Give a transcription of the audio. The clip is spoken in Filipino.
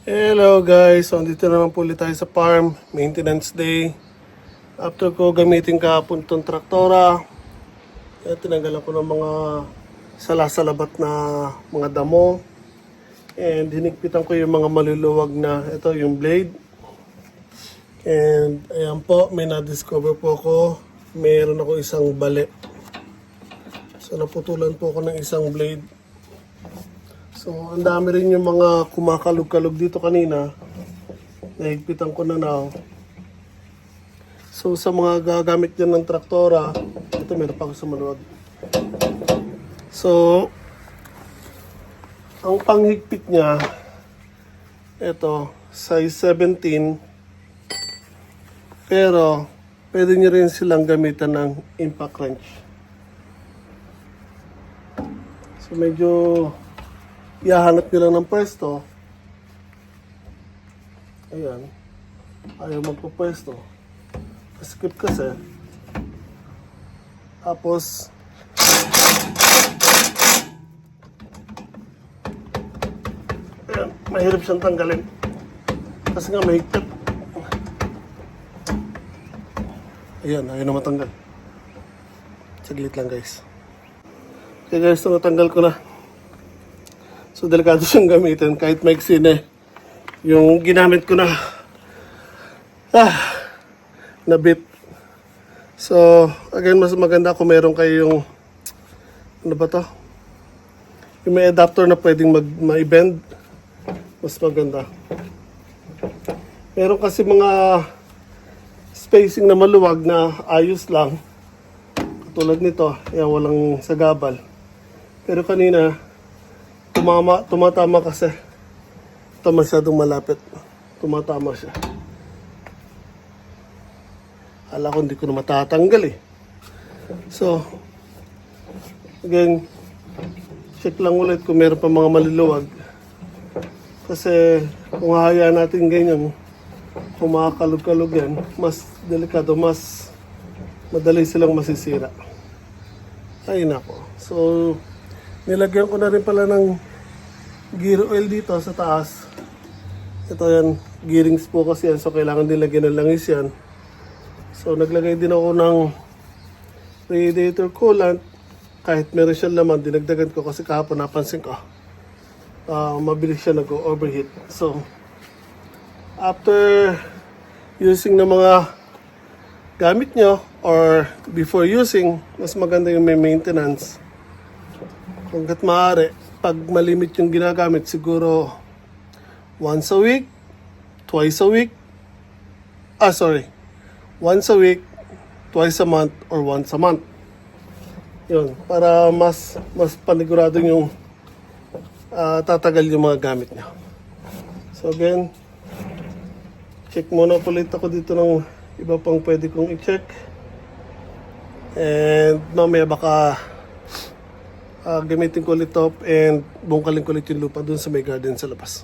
Hello guys, so dito naman po ulit tayo sa farm, maintenance day. After ko gamitin kahapon itong traktora, tinanggalan ko ng mga salasalabat na mga damo. And hinigpitan ko yung mga maluluwag na, ito yung blade. And ayan po, may na-discover po ako, mayroon ako isang bali. So naputulan po ako ng isang blade. So, ang dami rin yung mga kumakalog-kalog dito kanina. Nahigpitan ko na now. So, sa mga gagamit dyan ng traktora, ito meron pa ako sa manuwag. So, ang panghigpit niya, ito, size 17. Pero, pwede nyo rin silang gamitan ng impact wrench. So, medyo ihahanap nyo lang ng pwesto. Ayan. Ayaw magpapwesto. Skip kasi. Tapos, ayan, mahirap siyang tanggalin. Kasi nga mahigpit. Ayan, ayaw na matanggal. Saglit lang guys. Okay guys, so natanggal ko na. So, delikado siyang gamitin kahit maiksi na yung ginamit ko na nabit. So, again, mas maganda kung meron kayong ano ba to? Yung may adapter na pwedeng ma-bend. Mas maganda. Meron kasi mga spacing na maluwag na ayos lang. Katulad nito, yan, walang sagabal. Pero kanina, tumatama kasi. Ito masyadong malapit. Tumatama siya. Hala ko hindi ko na matatanggal eh. So, again, check lang ulit kung meron pa mga maluluwag. Kasi kung hahayaan natin ganyan, kung makakalog-kalog yan, mas delikado, mas madali silang masisira. Ay nako. So, nilagyan ko na rin pala ng gear oil dito sa taas. Ito yan, gearings po kasi yan. So, kailangan nilagyan ng langis yan. So, naglagay din ako ng radiator coolant. Kahit meron siyang laman, dinagdagan ko kasi kahapon napansin ko. Mabilis siya nag-overheat. So, after using ng mga gamit nyo or before using, mas maganda yung may maintenance. Hanggat maaari, pag malimit yung ginagamit, siguro once a week, twice a week, once a week, twice a month, or once a month. Yun, para mas panigurado yung tatagal yung mga gamit nyo. So again, check muna ulit ako dito ng iba pang pwede kong i-check. And mamaya baka gamitin ko ulit top and bungkalin ko ulit yung lupa dun sa may garden sa labas.